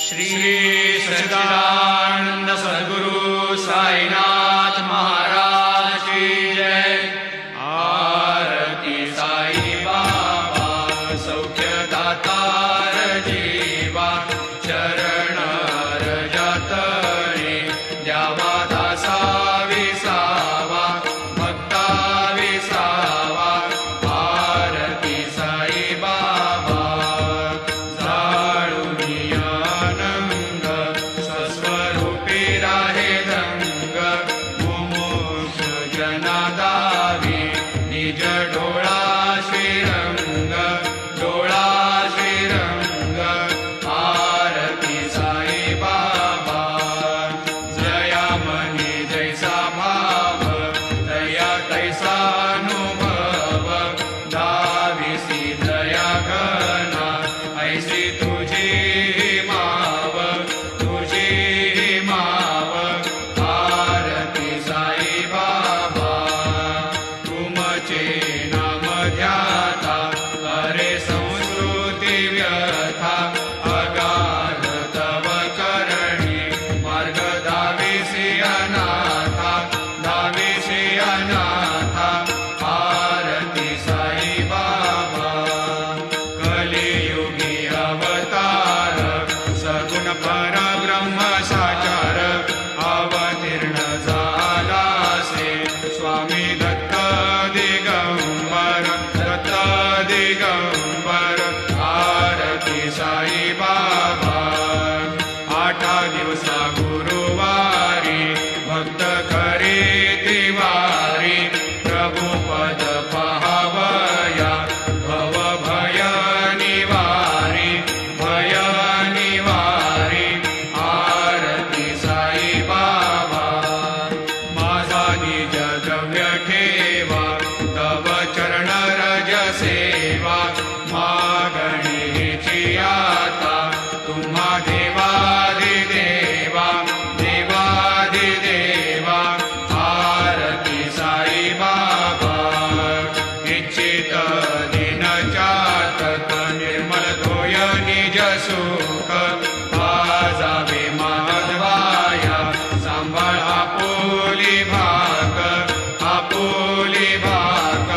श्री सच्चिदानंद सद्गुरु साईनाथ महाराज की जय। आरती साई बाबा सौख्यदातार जीवा, चरण रजतणी द्यावा दासा विसावा, भक्ता विसावा। आरती साई बाबा जाळूनी आनंद, स्वस्वरूपी राहे रंग। मुमुक्ष जना दावी निज डोळा श्रीरंग, डोळा श्रीरंग। आरती साई बाबा जया मनी जैसा भाव, दया तैसा अनुभव। दाविसी दया घना ऐसी तुझी माव, तुझी माव। आरती साई बाबा तुमचे नाम ध्याता, अरे संस्कृती व्यथा। अगाध तव करणी मार्ग दाविसी अनाथा, दाविसी अनाथा। आरती साई बाबा कलियुगी अवतार, सगुण परब्रह्म साचार। अवतीर्ण झालासे स्वामी दत्त दिगंबर, दत्त दिगंबर। आरती साई बाबा आठा दिवसा गुरुवारी, भक्त करे तिवारी। प्रभु पद पाहावया भव भय निवारी, भय निवारी। आरती साई बाबा माझा निज द्रव्य ठेवा, तव चरण रज सेवा। मागणीची आता तुम्हा देवादिदेवा, देवादिदेवा। आरती साई बाबा इच्छित दिन चातक, निर्मल धोय निज सुख। पाजावे माधवाया सांभाळ आपुली भाग, आपुली भाग।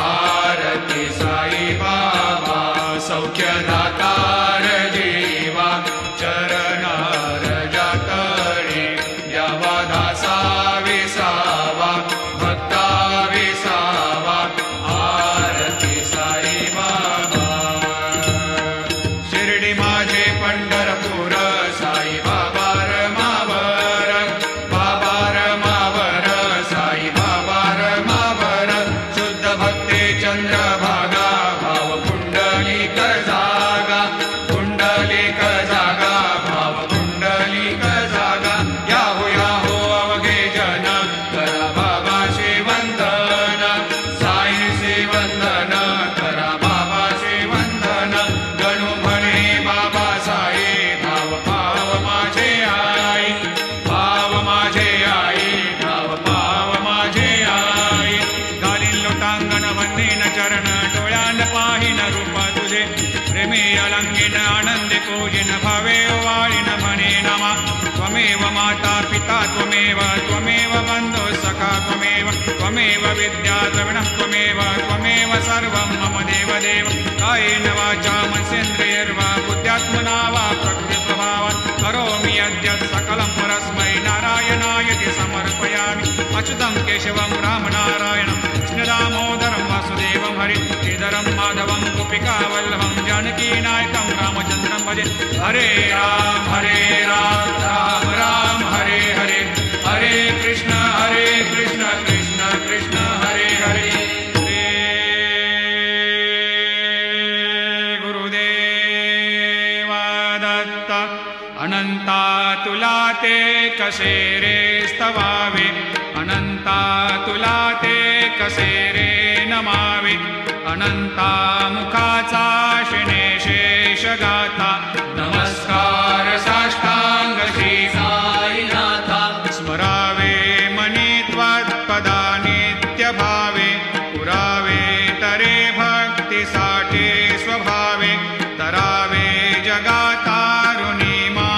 आरती साई बाबा सौख्यदातार जीवा, चरण रजतणी द्यावा दासा विसावा, भक्ता विसावा। आरती साई बाबा शिर्डी माझे पंढरपूर, साई बाबा रमावर, बाबा रमावर। साई बाबा रमावर शुद्ध भक्ती चंद्रभागा, भाव पुंडलिक जागा, पुंडलिक जागा। भाव पुंडलिक जागा। याहो याहो अवघे जन, करा बाबाशी वंदन, साईशी वंदन। करा बाबाशी वंदन, गणू म्हणे बाबा साई। भाव भाव माझे आई, भाव माझे आई, भाव भाव माझे आई। घालीन लोटांगण वंदीन चरण, डोळ्यान पाहिन रूप तुझे। प्रेमी अलंकीन आनंदी पूजिन, भावे ओवाळीन म्हणे नमा। त्वमेव माता पिता त्वमेव, त्वमेव बंधु सखा त्वमेव। त्वमेव विद्या द्रविणः त्वमेव, त्वमेव सर्वं मम देवदेव। कायेन वाचा मनसेन्द्रियैर्वा बुद्ध्यात्मना वा प्रकृतिप्रभावात् करोमि यद्यत् सकलं परस्मै नारायणायति समर्पयामि। अच्युतं केशवं रामनारायणं कृष्णदामोदरं वासुदेवं हरि श्रीधरं माधवं गोपिकावल्लभं जानकीनायकं रामचन्द्रं भजे। हरे राम राम राम हरे हरे, हरे कृष्ण कृष्ण कृष्ण हरे हरे। श्री गुरुदेवा दत्त अनंता तुला ते कसे रे स्तवावे, अनंता तुला ते कसे रे नमावे। अनंता मुखाचा शिणे शेष गाथा, नमस्कार साष्टांग श्री साईनाथा। स्मरावे मनी त्वत्पदा नित्य भावे, पुरावे तरे भक्तीसाठी स्वभावे। तरावे जगातारुणी मा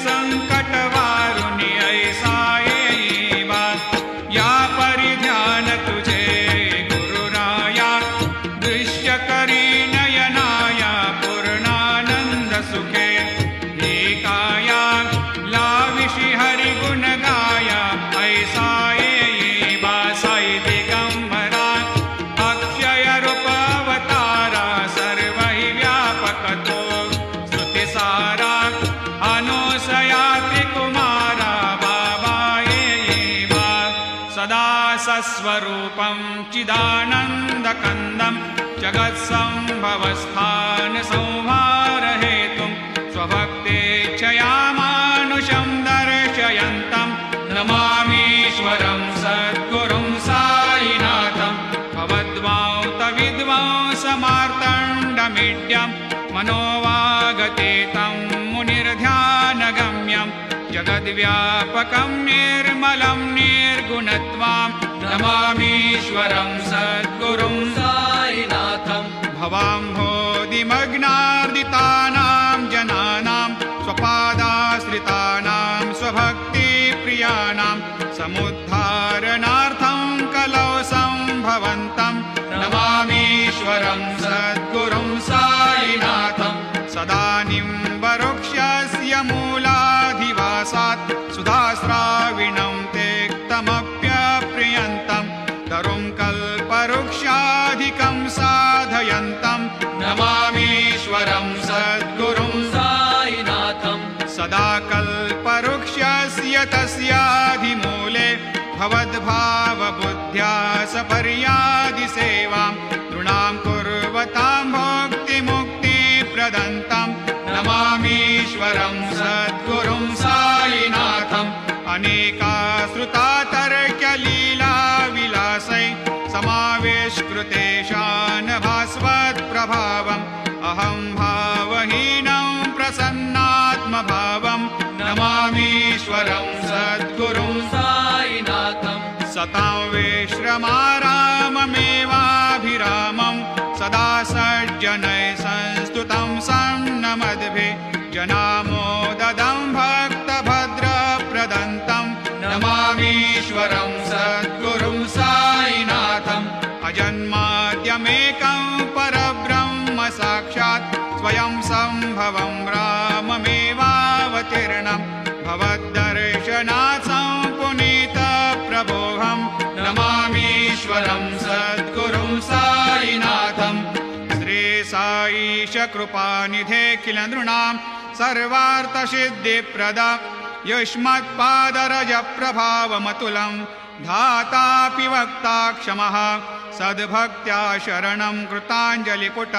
संकटवारुणी ऐसा येईवा या परिध्यान तुझे गुरुराया दृश्य करी नयनाया पूर्णानंद सुखे एकाया लाविषि हरि गुण गाया ऐसा येईवा साई दिगंबरा अक्षय रूप अवतारा सर्व हि व्यापक तो श्रुतिसारा अनुसया त्रिकुमारा बाबा येईवा सदा सस्वरूपं चिदानन्दकन्दं जगत्सम्भवस्थान संहारहेतुं स्वभक्तेच्छया मानुषं दर्शयन्तं नमामीश्वरं सद्गुरुं साईनाथं भवद्वांतविद्वांसमार्तण्डमीड्यं मनोवागतीतं मुनिर्ध्यानगम्यं जगद्व्यापकं निर्मलं निर्गुणत्वां नमामीश्वरं सद्गुरुं साईनाथं भवाम्भोधिमग्नार्दितानां जनानां स्वपादाश्रितानां स्वभक्तिप्रियाणां समुद्धारणार्थं कलौ सम्भवन्तं नमामीश्वरं सद्गुरुं साईनाथं सदा निम्बवृक्षस्य मूलाधिवासात् सुधास्राविणं तेक्तमप्यप्रियन्तं तरुं कल्पवृक्षाधिकं साधयन्तं नमामीश्वरं सद्गुरुं साईनाथं सदा कल्पवृक्षस्य तस्याधिमूले भवद्भावबुद्ध्या सपर्यादिसेवां नृणां कुर्वतां भुक्तिमुक्तिप्रदन्तं नमामीश्वरं सद्गुरुं साईनाथम् अनेकाश्रुता तर्क्यलीलाविलासै समावेशकृतेशान् भास्वत्प्रभावम् अहं भावहीनं प्रसन्नात्मभावं नमामीश्वरं सद्गुरुं साईनाथं सतां विश्रमाराममेवाभिरामं सदा सज्जनैः संस्तुतं सन्नमद्भिः जनामोददं भक्तभद्रप्रदन्तं नमामीश्वरं सद्गुरुं साईनाथम् अजन्माद्यमेकं परब्रह्म साक्षात् स्वयं सम्भवं राममेवावतीर्णं भवद्दर्शनात् सम्पुनीतप्रभोहं नमामीश्वरं सद्गुरुं साईनाथम् श्री साईश कृपानिधे किल नृणां सर्वार्थसिद्धिप्रदा युष्मत्पादरजप्रभावमतुलं धातापि वक्ता क्षमः सद्भक्त्या शरणं कृताञ्जलिपुट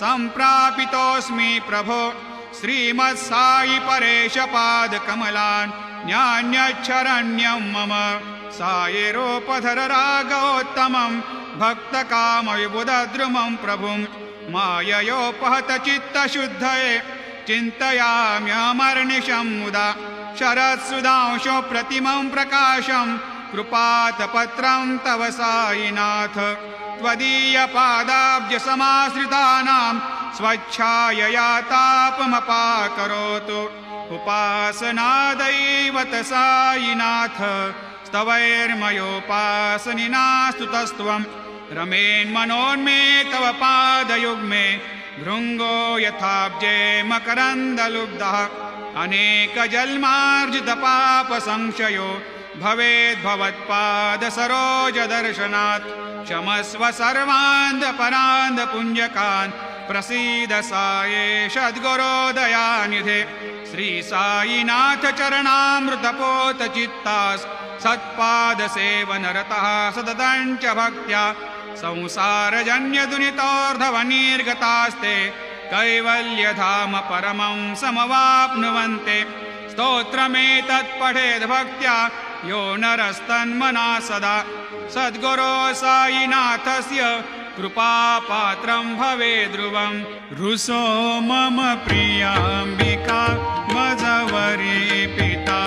सम्प्रापितोऽस्मि प्रभो श्रीमत्साई परेश पादकमलान् न्यान्यच्छरण्यं मम सायेरोपधर रागोत्तमं भक्तकामविबुधद्रुमं प्रभुं माययोपहत चित्तशुद्धये चिन्तयाम्यमर्निशं मुदा शरत्सुधांशो प्रतिमं प्रकाशं कृपातपत्रं तव साईनाथ त्वदीयपादाब्जसमाश्रितानां स्वच्छायया तापमपाकरोतु उपासनादैवत साईनाथ स्तवैर्मयोपासनिना स्तुतस्त्वं रमेन्मनोन्मे तव पादयुग्मे भृङ्गो यथाब्जे मकरन्दलुब्धः अनेकजन्मार्जितपापसंशयो भवेद्भवत्पादसरोजदर्शनात् क्षमस्व सर्वान्धपरान्धपुञ्जकान् प्रसीद सायेश सद्गुरोदयानिधे श्री साईनाथ चरणामृतपोतचित्तास् सत्पादसेवनरतः सततं च भक्त्या संसारजन्यदुरितोर्धवनिर्गतास्ते कैवल्यधाम परमं समवाप्नुवन्ते स्तोत्रमेतत्पठेद् भक्त्या यो नरस्तन्मना सदा सद्गुरो साईनाथस्य कृपापात्रं भवेद्ध्रुवं रुसो मम प्रियाम्बिका मजवरी पिता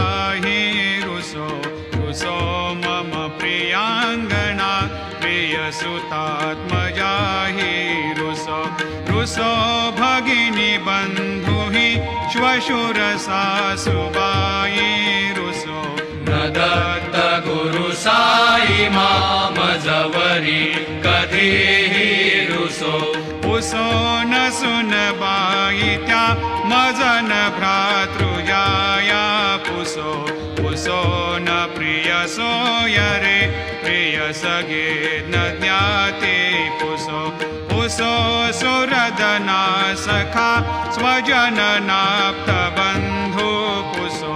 हि रुसो रुसो मम प्रियाङ्गना प्रियसुतात्मजा हि रुसो रुसो भगिनी बन्धु हि पशुरसा सुबाई रुसो न दत्त गुरु साई मामजवरी कधीही रुसो पुसो न सुनबाई त्या मजन भ्रातृजाया पुसो पुसो न प्रिय सोयरे प्रिय सगे न ज्ञाते पुसो पुसो सुरदना सखा स्वजन नाप्त बंधु पुसो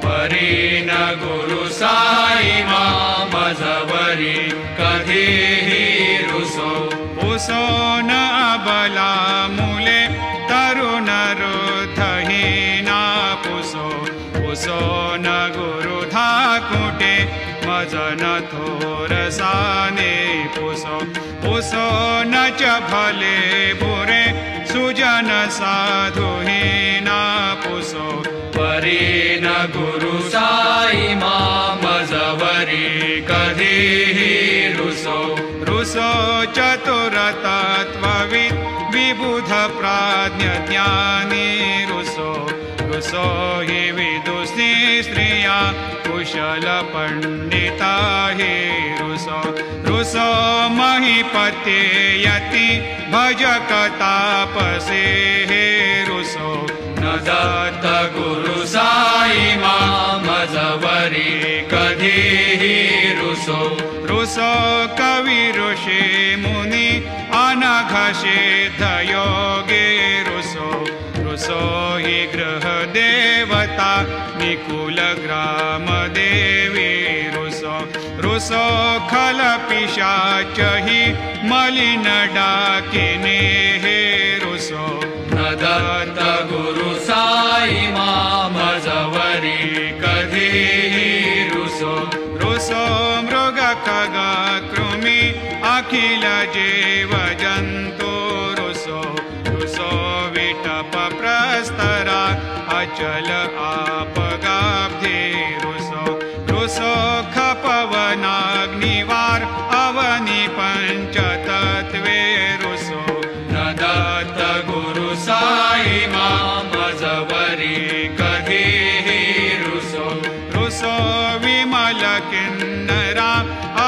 परी न गुरु साई मामजवरी कधीही रुसो पुसो न अबला मूले तरुण रुद्धहीना पुसो पुसो न गुरु धाकुटे मजन थोरसाने पुसो पुसो न च भले बुरे सुजन साधुहीना पुसो परी न गुरु साई मामजवरी कधीही रुसो रुसो चतुरतत्त्वविद् विबुध प्राज्ञ ज्ञानी रुसो रुसो हि विदुषी स्त्रिया कुशल पंडिता हि रुसो रुसो महीपते यति भजक तापसे हे रुसो न दत्त गुरु साई मामजवरी कधीही रुसो रुसो कवि ऋषि मुनि अनघ सिद्ध योगे रुसो रुसो हि गृह देवता निकुल ग्राम देवी रुसो रुसो खल पिशाच हि मलिन डाकिने हे रुसो न दत्त गुरु साई मामजवरी कधीही रुसो रुसो मृग खग कृमि अखिल जीव जंतु रुसो रुसो विटप प्रस्तरा अचल आपगाब्धि रुसो रुसो खपवनाग्निवार अवनि पंचतत्वे रुसो न दत्त गुरु साई मामजवरी कधीही रुसो रुसो विमल किन्नरा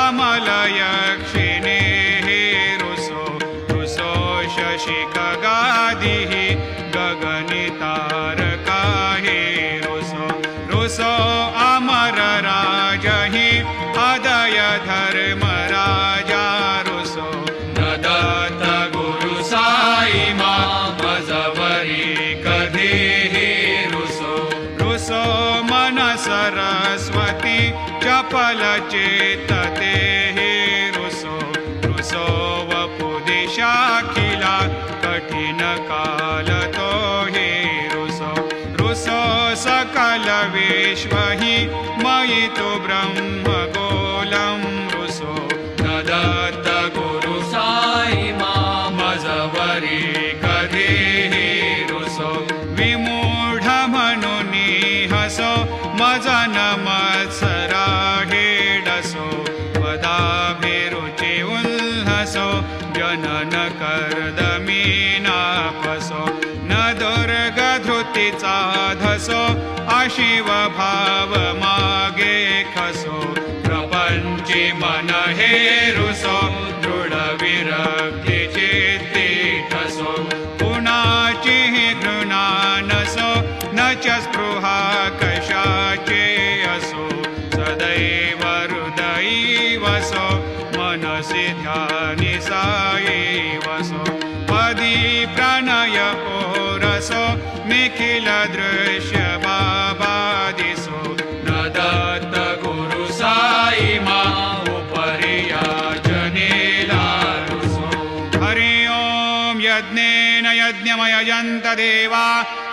अमल यक्षिणे रुसो रुसो शशि खगादिः गगनितारका रुसो रुसो अमर राजहि अदय धर्मराजा रुसो न दत्त गुरु साई मामजवरी कधीही रुसो रुसो मन सरस्वती चपल चेतते रुसो रुसो वपुदिशाखिला कठिन काल तो हे रुसो रुसो सकल विश्व हि मयि तु ब्रह्म गोलं रुसो न दत्त गुरु साई मामजवरी कधीही रुसो विमूढ मनुनी हसो मजन मत्सरा हेडसो वदाभिरुचि उल्हसो जनन कर्दमीनापसो न दुर्गधृतिचा धसो अशिव भाव मागे खसो प्रपंची मन हे रुसो दृढ विरक्ति चित्ती ठसो कुणाची घृणा नसो न च स्पृहा कशाचे असो सदैव हृदयी वसो मनसि ध्यानि साई वसो पदी प्रणय ओरसो निखिल दृश्य बाबादिसो न दत्त गुरु साई मामुपरि याचनेला रुसो हरि ओम यज्ञेन यज्ञमयजन्त देवा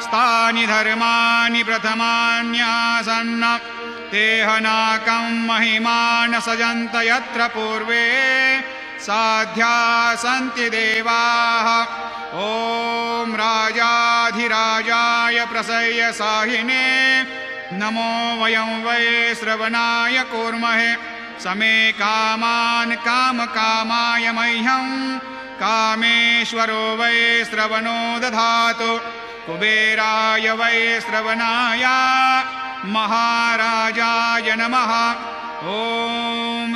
स्थानि धर्माणि प्रथमान्यासन्न तेहनाकं महिमान सजन्त यत्र पूर्वे साध्या सन्ति देवाः ॐ राजाधिराजाय प्रसह्य साहिने नमो वयं वै श्रवणाय कूर्महे समे कामान् कामकामाय मह्यं कामेश्वरो वै श्रवणो दधातु कुबेराय वै श्रवणाय महाराजाय नमः। ॐ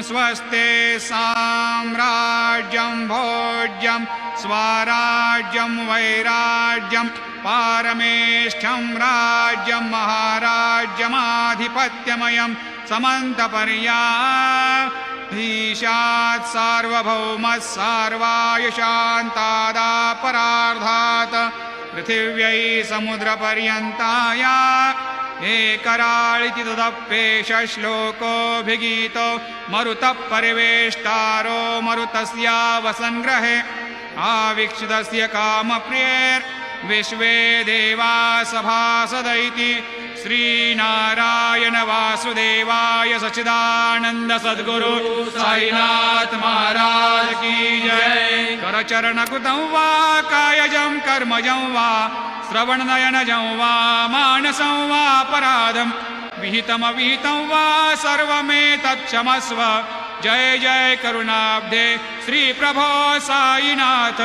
स्वस्ते साम्राज्यं भोज्यं स्वराज्यं वैराज्यं पारमेष्ठ्यं राज्यं महाराज्यमाधिपत्यमयं समन्तपर्याधीशात् सार्वभौमः सार्वायुषान्तादापरार्धात् पृथिव्यै समुद्रपर्यन्ताय एकराळिति तदप्येष श्लोकोऽभिगीतो मरुतः परिवेष्टारो मरुतस्यावसङ्ग्रहे आवीक्षितस्य कामप्रियैर्विश्वे देवा सभासदैति श्रीनारायण वासुदेवाय सच्चिदानन्द सद्गुरु साईनाथ महाराज की जय। करचरणकृतं वा कायजं कर्मजं वा श्रवणनयनजं वा मानसं वा अपराधं विहितमविहितं वा सर्वमेतत्क्षमस्व। जय जय करुणाब्धे श्री प्रभो साईनाथ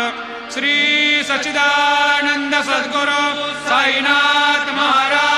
श्री सच्चिदानंद सद्गुरु साईनाथ महाराज।